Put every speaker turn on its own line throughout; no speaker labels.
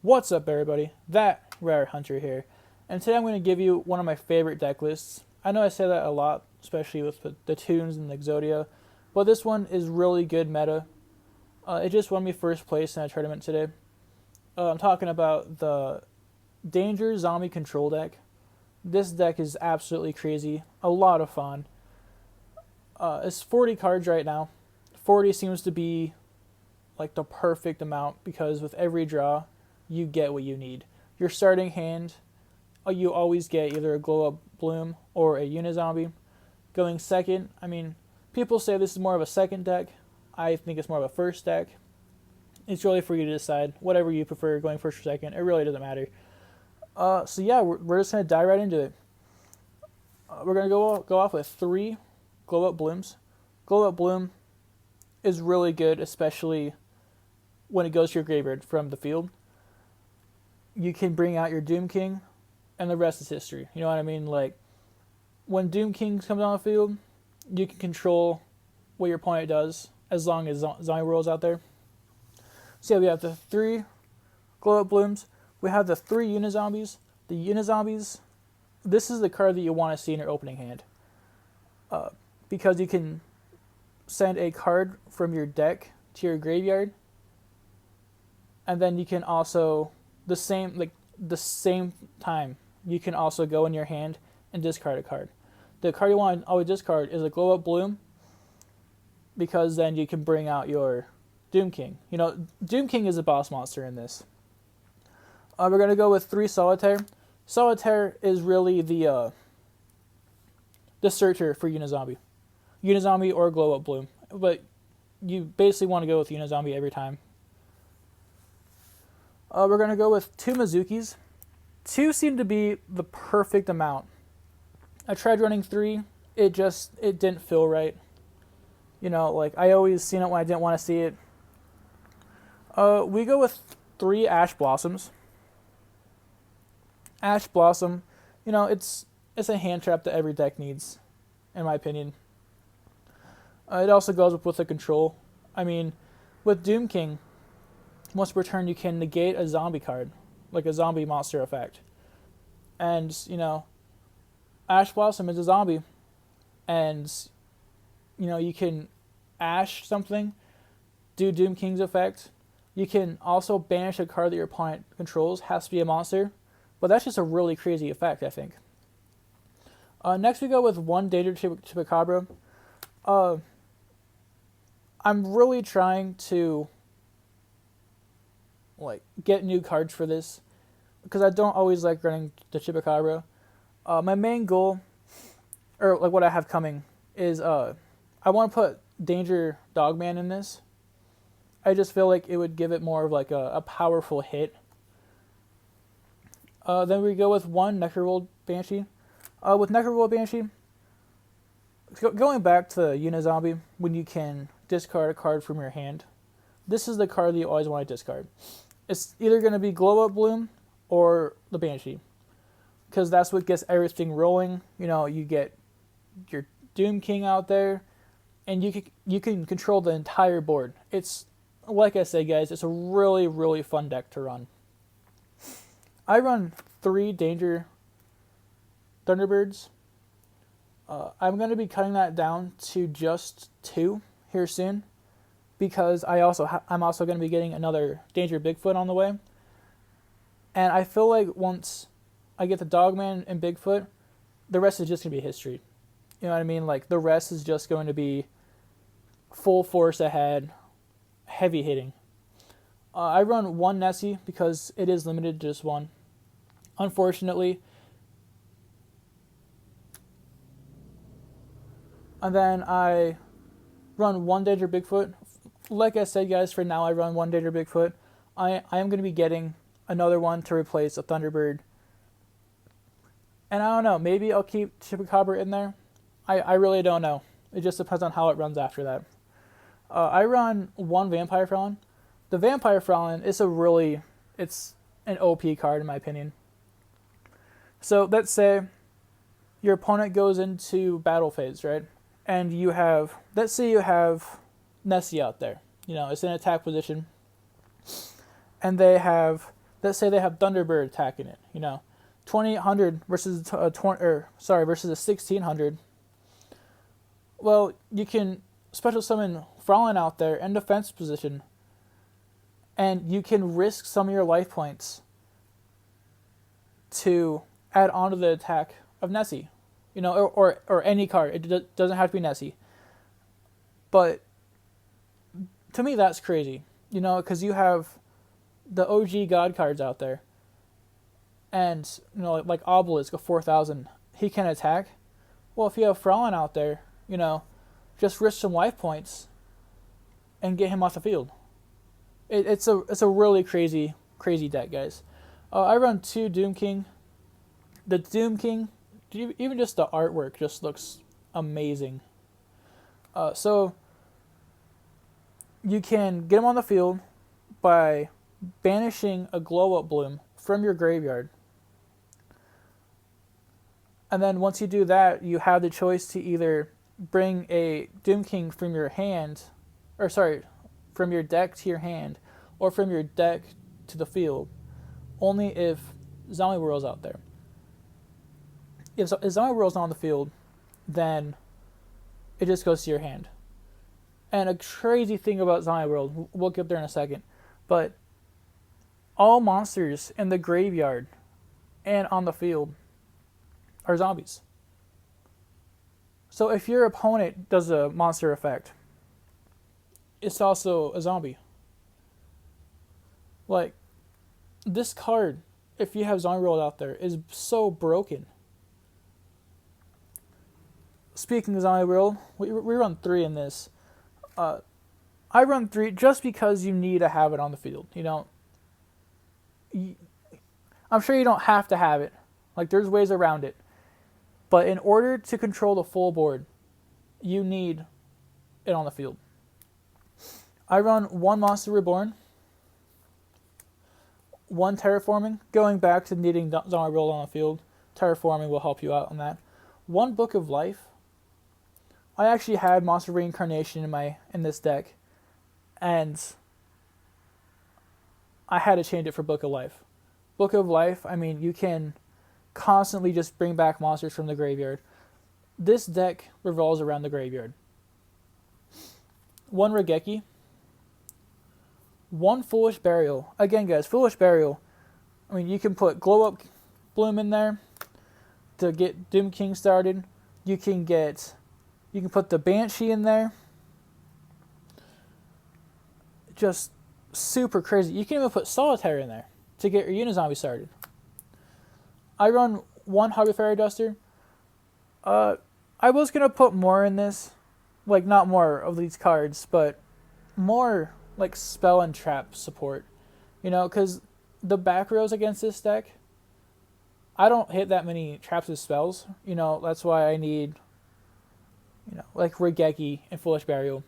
What's up, everybody? That Rare Hunter here, and today I'm going to give you one of my favorite deck lists. I know I say that a lot, especially with the Toons and the Exodia, but this one is really good meta. It just won me first place in a tournament today. I'm talking about the Danger Zombie Control deck. This deck is absolutely crazy, a lot of fun. It's 40 cards right now. 40 seems to be like the perfect amount because with every draw, you get what you need. Your starting hand, you always get either a Glow Up Bloom or a Unizombie. Going second, I mean, people say this is more of a second deck. I think it's more of a first deck. It's really for you to decide. Whatever you prefer, going first or second, it really doesn't matter. So yeah, we're just going to dive right into it. We're going to go off with 3 Glow Up Blooms. Glow Up Bloom is really good, especially when it goes to your graveyard from the field. You can bring out your Doom King, and the rest is history. You know what I mean? Like, when Doom King comes on the field, you can control what your opponent does, as long as Zombie World's out there. So yeah, we have the 3 Glow Up Blooms. We have the 3 Unizombies. The Unizombies, this is the card that you want to see in your opening hand. Because you can send a card from your deck to your graveyard, and then you can also the same time you can also go in your hand and discard a card. The card you want to always discard is a Glow Up Bloom, because then you can bring out your Doom King. You know, Doom King is a boss monster in this. We're gonna go with 3 Solitaire. Solitaire is really the searcher for Unizombie. Unizombie or Glow Up Bloom, but you basically want to go with Unizombie every time. We're going to go with 2 Mizukis. 2 seem to be the perfect amount. I tried running 3. It didn't feel right. You know, like, I always seen it when I didn't want to see it. We go with 3 Ash Blossoms. Ash Blossom, you know, it's a hand trap that every deck needs, in my opinion. It also goes with the control. I mean, with Doom King, once per turn you can negate a zombie card, like a zombie monster effect. And, you know, Ash Blossom is a zombie. And, you know, you can Ash something, do Doom King's effect. You can also banish a card that your opponent controls, has to be a monster. But that's just a really crazy effect, I think. Next we go with 1 Danger Chupacabra. I'm really trying to get new cards for this, because I don't always like running the Chupacabra. My main goal, or like what I have coming, is I want to put Danger Dogman in this. I just feel like it would give it more of like a powerful hit. Then we go with 1 Necroworld Banshee. With Necroworld Banshee, going back to Unizombie, when you can discard a card from your hand, this is the card that you always want to discard. It's either going to be Glow Up Bloom or the Banshee, because that's what gets everything rolling. You know, you get your Doom King out there, and you can control the entire board. It's, like I said, guys, it's a really, really fun deck to run. I run 3 Danger Thunderbirds. I'm going to be cutting that down to just 2 here soon, because I'm also going to be getting another Danger Bigfoot on the way. And I feel like once I get the Dogman and Bigfoot, the rest is just going to be history. You know what I mean? Like, the rest is just going to be full force ahead, heavy hitting. I run 1 Nessie because it is limited to just 1. Unfortunately. And then I run 1 Danger Bigfoot. Like I said, guys, for now I run 1 Danger Bigfoot. I am going to be getting another one to replace a Thunderbird. And I don't know, maybe I'll keep Chupacabra in there. I really don't know. It just depends on how it runs after that. I run 1 Vampire Fraulein. The Vampire Fraulein is it's an OP card in my opinion. So let's say your opponent goes into battle phase, right? And let's say you have Nessie out there. You know, it's in attack position. And they have let's say they have Thunderbird attacking it, 2800 versus versus a 1600. Well, you can special summon Fraulein out there in defense position, and you can risk some of your life points to add on to the attack of Nessie, or any card. It doesn't have to be Nessie. But to me, that's crazy, because you have the OG God cards out there, and like Obelisk of 4000, he can attack. Well, if you have Fraulein out there, just risk some life points and get him off the field. It's a really crazy deck, guys. I run 2 Doom King. The Doom King, even just the artwork just looks amazing. So you can get him on the field by banishing a Glow Up Bloom from your graveyard. And then once you do that, you have the choice to either bring a Doom King from your deck to your hand, or from your deck to the field, only if Zombie World's out there. If Zombie World's not on the field, then it just goes to your hand. And a crazy thing about Zombie World, we'll get there in a second, but all monsters in the graveyard and on the field are zombies. So if your opponent does a monster effect, it's also a zombie. Like, this card, if you have Zombie World out there, is so broken. Speaking of Zombie World, we run 3 in this. I run 3 just because you need to have it on the field. I'm sure you don't have to have it. Like, there's ways around it. But in order to control the full board, you need it on the field. I run 1 Monster Reborn, 1 Terraforming. Going back to needing Zombie World on the field, Terraforming will help you out on that. 1 Book of Life. I actually had Monster Reincarnation in this deck, and I had to change it for Book of Life. Book of Life, you can constantly just bring back monsters from the graveyard. This deck revolves around the graveyard. 1 Regeki. 1 Foolish Burial. Again, guys, Foolish Burial. You can put Glow Up Bloom in there to get Doom King started. You can put the Banshee in there. Just super crazy. You can even put Solitaire in there to get your Unizombie started. I run 1 Hobby Fairy Duster. I was going to put more in this. Like, not more of these cards, but more like spell and trap support. Because the back rows against this deck, I don't hit that many traps with spells. That's why I need, like Regeki and Foolish Burial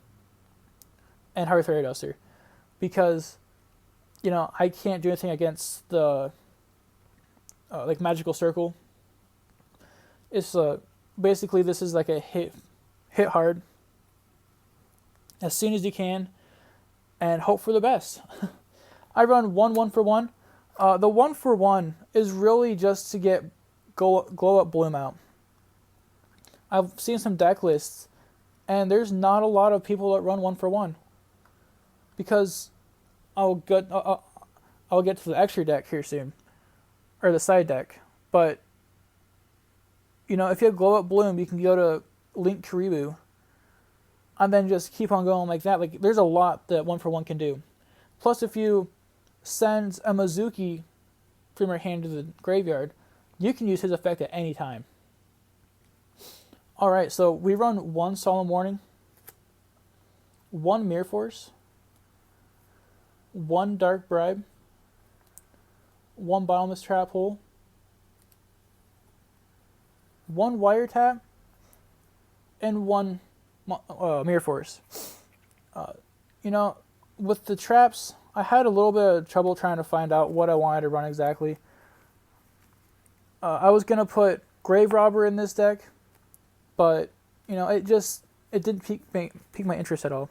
and Hobby Fairy Duster. Because, I can't do anything against the like Magical Circle. It's basically, this is like a hit hard as soon as you can and hope for the best. I run 1 for 1. The 1 for 1 is really just to get Glow Up Bloom out. I've seen some deck lists, and there's not a lot of people that run 1 for 1, because I'll get to the extra deck here soon, or the side deck. But if you have Glow Up Bloom, you can go to Link Karibu, and then just keep on going like that. Like, there's a lot that 1 for 1 can do. Plus, if you send a Mizuki from your hand to the graveyard, you can use his effect at any time. Alright, so we run 1 Solemn Warning, 1 Mirror Force, 1 Dark Bribe, 1 Bottomless Trap Hole, 1 Wiretap, and 1 Mirror Force. With the traps, I had a little bit of trouble trying to find out what I wanted to run exactly. I was going to put Grave Robber in this deck, but, it didn't pique my interest at all.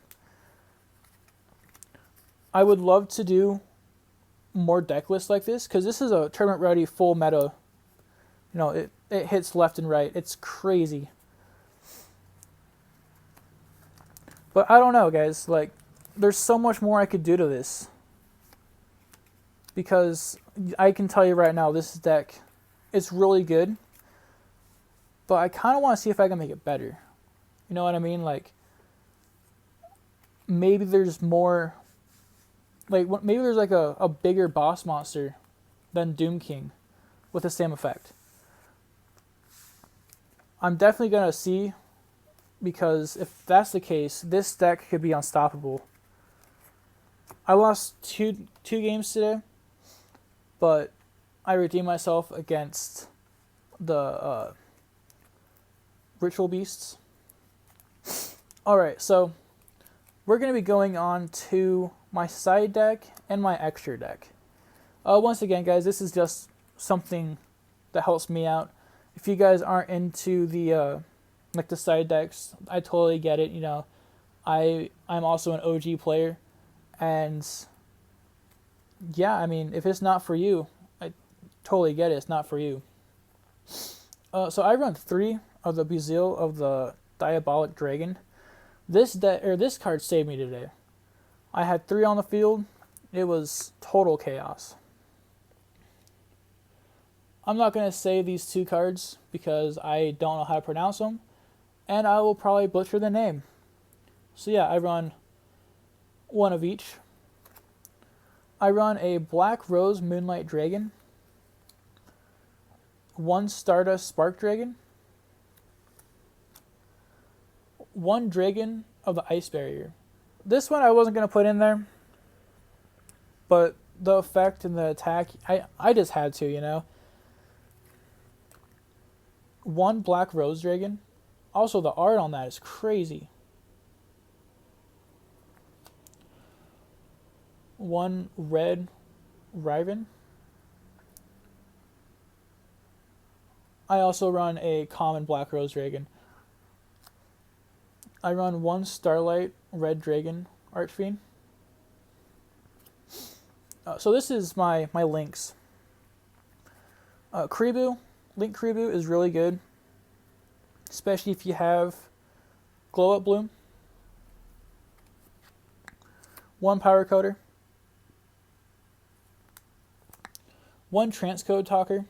I would love to do more deck lists like this, because this is a tournament ready full meta. You know, it hits left and right. It's crazy. But I don't know, guys. Like, there's so much more I could do to this. Because I can tell you right now, this deck, it's really good. But I kind of want to see if I can make it better. You know what I mean? Like, maybe there's more... Like, maybe there's like a bigger boss monster than Doom King with the same effect. I'm definitely going to see, because if that's the case, this deck could be unstoppable. I lost two games today, but I redeemed myself against the Ritual Beasts. Alright, so we're going to be going on to my side deck and my extra deck. Once again, guys, this is just something that helps me out. If you guys aren't into the like the side decks, I totally get it. You know, I'm also an OG player, and yeah, I mean, if it's not for you, I totally get it. It's not for you. So I run 3 of the Bezeal of the Diabolic Dragon. This card saved me today. I had 3 on the field. It was total chaos. I'm not going to say these 2 cards because I don't know how to pronounce them, and I will probably butcher the name. So yeah, I run 1 of each. I run a Black Rose Moonlight Dragon, 1 Stardust Spark Dragon, 1 Dragon of the Ice Barrier. This one I wasn't going to put in there, but the effect and the attack, I just had to, you know. 1 Black Rose Dragon. Also, the art on that is crazy. 1 Red Riven. I also run a common Black Rose Dragon. I run 1 Starlight Red Dragon Archfiend. So this is my links. Kribu. Link Kribu is really good, especially if you have Glow Up Bloom. 1 Power Coder. 1 Transcode Talker.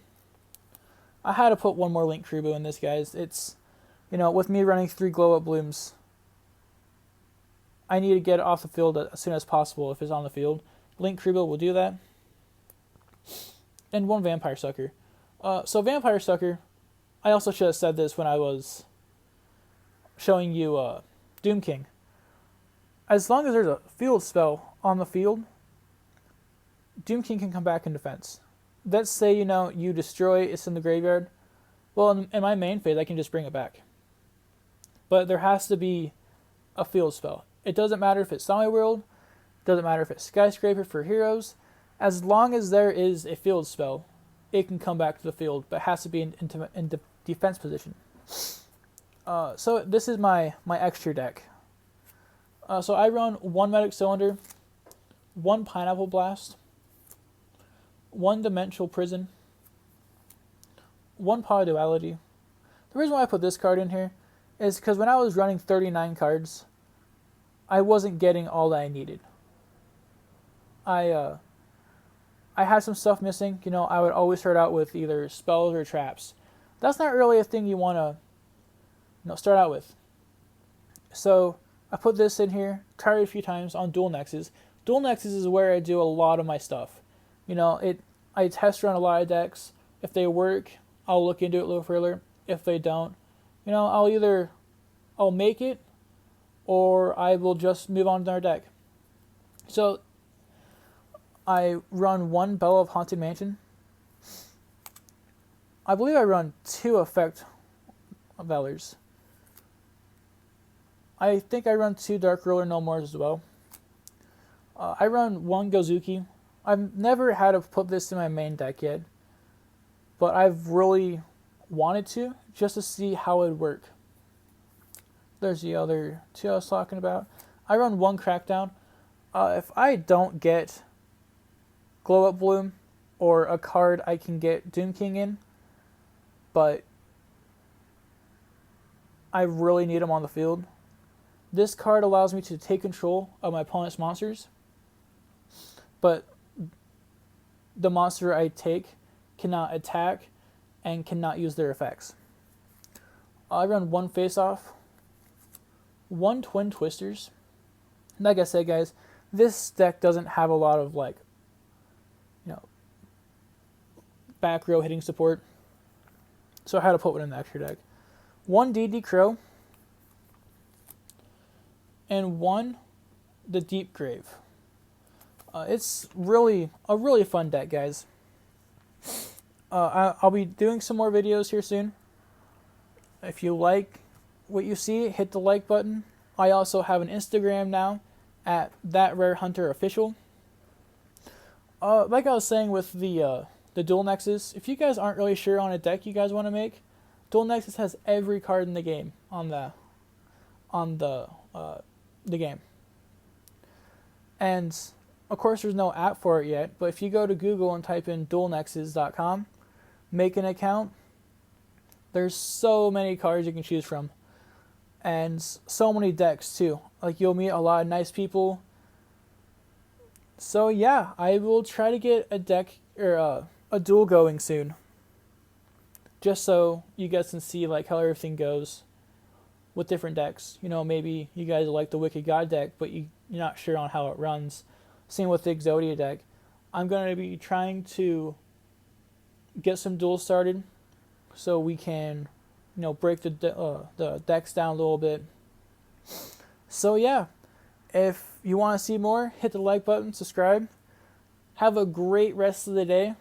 I had to put 1 more Link Kribu in this, guys. It's, you know, with me running 3 Glow Up Blooms, I need to get it off the field as soon as possible if it's on the field. Link Kribu will do that. And 1 Vampire Sucker. So Vampire Sucker, I also should have said this when I was showing you Doom King. As long as there's a field spell on the field, Doom King can come back in defense. Let's say, you know, you destroy it's in the graveyard. Well, in my main phase, I can just bring it back. But there has to be a field spell. It doesn't matter if it's Zombie World, doesn't matter if it's Skyscraper for heroes. As long as there is a field spell, it can come back to the field, but it has to be in defense position. So this is my extra deck. So I run 1 Medic Cylinder, 1 Pineapple Blast, 1 Dimensional Prison, 1 Polyduality. The reason why I put this card in here is because when I was running 39 cards, I wasn't getting all that I needed. I had some stuff missing. You know, I would always start out with either spells or traps. That's not really a thing you want to, you know, start out with. So I put this in here, tried it a few times on Dual Nexus. Dual Nexus is where I do a lot of my stuff. You know, I test run a lot of decks. If they work, I'll look into it a little further. If they don't, you know, I'll make it, or I will just move on to another deck. So I run 1 Bell of Haunted Mansion. I believe I run 2 Effect Valors. I think I run 2 Dark Ruler No Mores as well. I run 1 Gozuki. I've never had to put this in my main deck yet, but I've really wanted to, just to see how it would work. There's the other 2 I was talking about. I run 1 Crackdown. If I don't get Glow Up Bloom or a card I can get Doom King in, but I really need him on the field. This card allows me to take control of my opponent's monsters, but the monster I take cannot attack and cannot use their effects. I run one face-off, one Twin Twisters. Like I said, guys, this deck doesn't have a lot of back row hitting support, so I had to put one in the extra deck. One DD Crow, and one the Deep Grave. It's really a really fun deck, guys. I'll be doing some more videos here soon. If you like what you see, hit the like button. I also have an Instagram now at ThatRareHunterOfficial. Like I was saying with the Dual Nexus, if you guys aren't really sure on a deck you guys want to make, Dual Nexus has every card in the game on the game. And of course there's no app for it yet, but if you go to Google and type in dualnexus.com, make an account, there's so many cards you can choose from. And so many decks too. Like, you'll meet a lot of nice people. So yeah, I will try to get a deck or a duel going soon. Just so you guys can see like how everything goes with different decks. You know, maybe you guys like the Wicked God deck, but you're not sure on how it runs. Same with the Exodia deck. I'm going to be trying to get some duels started so we can, break the decks down a little bit. So yeah, if you want to see more, hit the like button, subscribe. Have a great rest of the day.